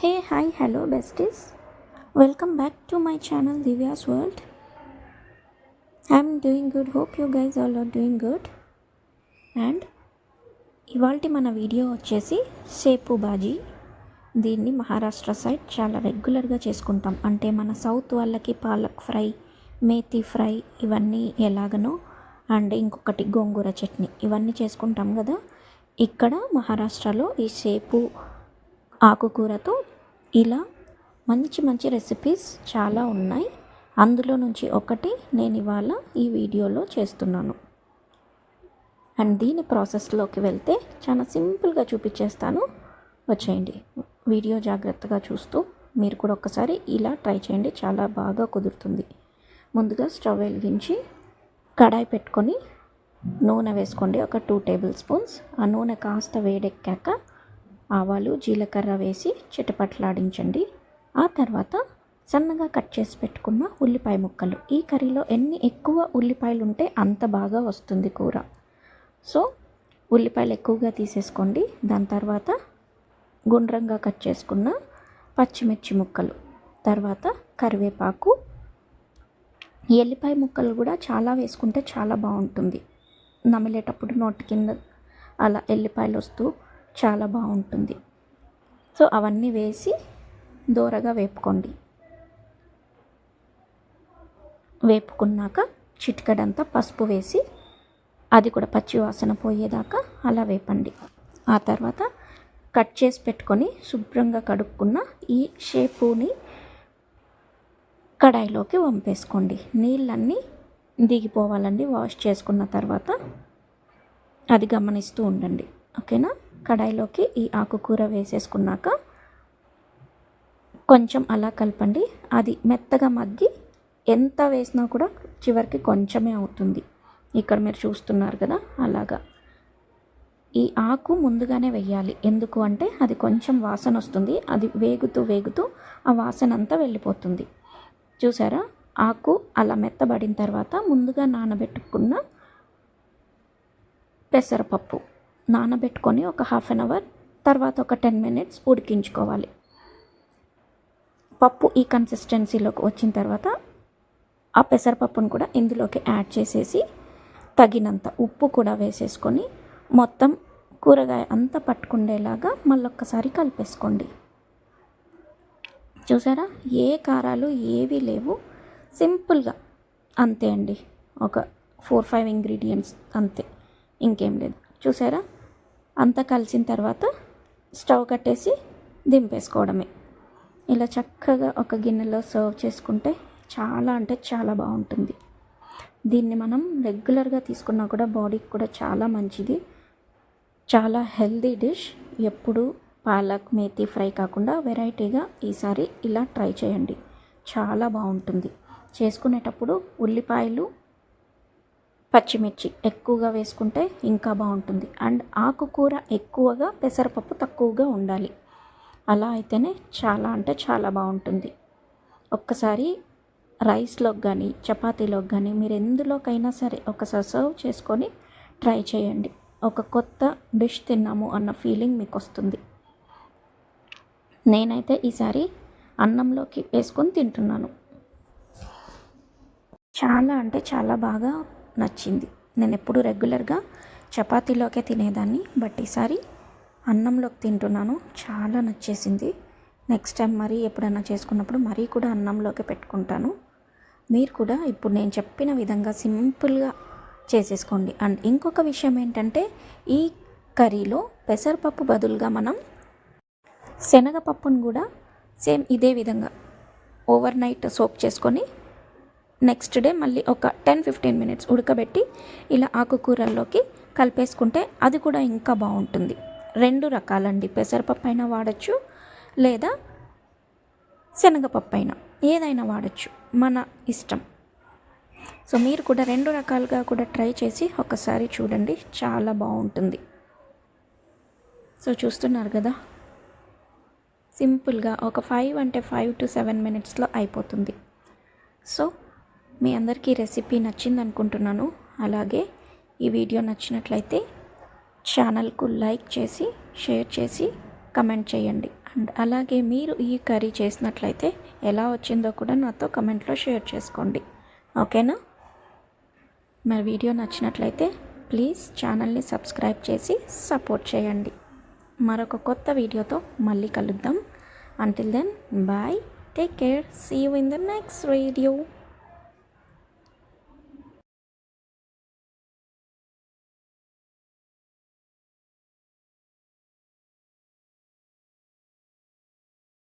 Hey, hi, hello, besties. Welcome back to my channel, Divya's World. I'm doing good. Hope you guys all are doing good. And ఇవాల్టి మన video వచ్చేసి సేపు బాజీ. దీన్ని Maharashtra side చాలా రెగ్యులర్గా చేసుకుంటాం. అంటే మన సౌత్ వాళ్ళకి పాలక్ ఫ్రై, మేతి ఫ్రై ఇవన్నీ ఎలాగనో, అండ్ ఇంకొకటి గోంగూర చట్నీ ఇవన్నీ చేసుకుంటాం కదా. ఇక్కడ మహారాష్ట్రలో ఈ సేపు ఆకుకూరతో ఇలా మంచి మంచి రెసిపీస్ చాలా ఉన్నాయి. అందులో నుంచి ఒకటి నేను ఇవాళ ఈ వీడియోలో చేస్తున్నాను. అండ్ దీని ప్రాసెస్లోకి వెళ్తే చాలా సింపుల్గా చూపించేస్తాను. వచ్చేయండి, వీడియో జాగ్రత్తగా చూస్తూ మీరు కూడా ఒక్కసారి ఇలా ట్రై చేయండి, చాలా బాగా కుదురుతుంది. ముందుగా స్టవ్ వెలిగించి కడాయి పెట్టుకొని నూనె వేసుకోండి, ఒక 2 టేబుల్ స్పూన్స్. ఆ నూనె కాస్త వేడెక్కాక ఆవాలు, జీలకర్ర వేసి చిటపట్లాడించండి. ఆ తర్వాత సన్నగా కట్ చేసి పెట్టుకున్న ఉల్లిపాయ ముక్కలు. ఈ కర్రీలో ఎన్ని ఎక్కువ ఉల్లిపాయలు ఉంటే అంత బాగా వస్తుంది కూర. సో ఉల్లిపాయలు ఎక్కువగా తీసేసుకోండి. దాని తర్వాత గుండ్రంగా కట్ చేసుకున్న పచ్చిమిర్చి ముక్కలు, తర్వాత కరివేపాకు. ఎల్లిపాయ ముక్కలు కూడా చాలా వేసుకుంటే చాలా బాగుంటుంది. నమిలేటప్పుడు నోటి కింద అలా ఎల్లిపాయలు వస్తూ చాలా బాగుంటుంది. సో అవన్నీ వేసి దోరగా వేపుకోండి. వేపుకున్నాక చిటికెడంతా పసుపు వేసి అది కూడా పచ్చి వాసన పోయేదాకా అలా వేపండి. ఆ తర్వాత కట్ చేసి పెట్టుకొని శుభ్రంగా కడుక్కున్న ఈ షేపుని కడాయిలోకి వంపేసుకోండి. నీళ్ళన్నీ దిగిపోవాలండి వాష్ చేసుకున్న తర్వాత. అది గమనిస్తూ ఉండండి, ఓకేనా. కడాయిలోకి ఈ ఆకుకూర వేసేసుకున్నాక కొంచెం అలా కలపండి. అది మెత్తగా మగ్గి ఎంత వేసినా కూడా చివరికి కొంచెమే అవుతుంది. ఇక్కడ మీరు చూస్తున్నారు కదా, అలాగా. ఈ ఆకు ముందుగానే వేయాలి, ఎందుకు అంటే అది కొంచెం వాసన వస్తుంది. అది వేగుతూ వేగుతూ ఆ వాసన అంతా వెళ్ళిపోతుంది. చూసారా, ఆకు అలా మెత్తబడిన తర్వాత ముందుగా నానబెట్టుకున్న పెసరపప్పు నానబెట్టుకొని ఒక 1/2 అవర్ తర్వాత ఒక 10 మినిట్స్ ఉడికించుకోవాలి. పప్పు ఈ కన్సిస్టెన్సీలోకి వచ్చిన తర్వాత ఆ పెసరపప్పును కూడా ఇందులోకి యాడ్ చేసేసి తగినంత ఉప్పు కూడా వేసేసుకొని మొత్తం కూరగాయ అంతా పట్టుకుండేలాగా మళ్ళొక్కసారి కలిపేసుకోండి. చూసారా, ఏ కారాలు ఏవి లేవు, సింపుల్గా అంతే అండి. ఒక 4-5 ఇంగ్రీడియంట్స్ అంతే, ఇంకేం లేదు. చూసారా, అంతా కలిసిన తర్వాత స్టవ్ కట్టేసి దింపేసుకోవడమే. ఇలా చక్కగా ఒక గిన్నెలో సర్వ్ చేసుకుంటే చాలా అంటే చాలా బాగుంటుంది. దీన్ని మనం రెగ్యులర్గా తీసుకున్నా కూడా బాడీకి కూడా చాలా మంచిది. చాలా హెల్దీ డిష్. ఎప్పుడు పాలక్ మేతి ఫ్రై కాకుండా వెరైటీగా ఈసారి ఇలా ట్రై చేయండి, చాలా బాగుంటుంది. చేసుకునేటప్పుడు ఉల్లిపాయలు, పచ్చిమిర్చి ఎక్కువగా వేసుకుంటే ఇంకా బాగుంటుంది. అండ్ ఆకుకూర ఎక్కువగా, పెసరపప్పు తక్కువగా ఉండాలి. అలా అయితేనే చాలా అంటే చాలా బాగుంటుంది. ఒక్కసారి రైస్లోకి కానీ చపాతీలోకి కానీ మీరు ఎందులోకైనా సరే ఒకసారి సర్వ్ చేసుకొని ట్రై చేయండి. ఒక కొత్త డిష్ తిన్నాము అన్న ఫీలింగ్ మీకు వస్తుంది. నేనైతే ఈసారి అన్నంలోకి వేసుకొని తింటున్నాను. చాలా అంటే చాలా బాగా నచ్చింది. నేను ఎప్పుడు రెగ్యులర్గా చపాతీలోకే తినేదాన్ని, బట్ ఈసారి అన్నంలోకి తింటున్నాను, చాలా నచ్చేసింది. నెక్స్ట్ టైం మరీ ఎప్పుడైనా చేసుకున్నప్పుడు మరీ కూడా అన్నంలోకి పెట్టుకుంటాను. మీరు కూడా ఇప్పుడు నేను చెప్పిన విధంగా సింపుల్గా చేసేసుకోండి. అండ్ ఇంకొక విషయం ఏంటంటే, ఈ కర్రీలో పెసరపప్పు బదులుగా మనం శనగపప్పును కూడా సేమ్ ఇదే విధంగా ఓవర్ నైట్ సోక్ చేసుకొని నెక్స్ట్ డే మళ్ళీ ఒక 10-15 మినిట్స్ ఉడకబెట్టి ఇలా ఆకుకూరల్లోకి కలిపేసుకుంటే అది కూడా ఇంకా బాగుంటుంది. 2 రకాలండి, పెసరపప్పు అయినా వాడచ్చు లేదా శనగపప్పు అయినా, ఏదైనా వాడచ్చు, మన ఇష్టం. సో మీరు కూడా 2 రకాలుగా కూడా ట్రై చేసి ఒకసారి చూడండి, చాలా బాగుంటుంది. సో చూస్తున్నారు కదా, సింపుల్గా ఒక 5 to 7 మినిట్స్లో అయిపోతుంది. సో మీ అందరికీ రెసిపీ నచ్చింది అనుకుంటున్నాను. అలాగే ఈ వీడియో నచ్చినట్లయితే ఛానల్కు లైక్ చేసి, షేర్ చేసి, కమెంట్ చేయండి. అండ్ అలాగే మీరు ఈ కర్రీ చేసినట్లయితే ఎలా వచ్చిందో కూడా నాతో కమెంట్లో షేర్ చేసుకోండి. ఓకేనా? మరి వీడియో నచ్చినట్లయితే ప్లీజ్ ఛానల్ని సబ్స్క్రైబ్ చేసి సపోర్ట్ చేయండి. మరొక కొత్త వీడియోతో మళ్ళీ కలుద్దాం. Until then bye, take care, see you in the next video.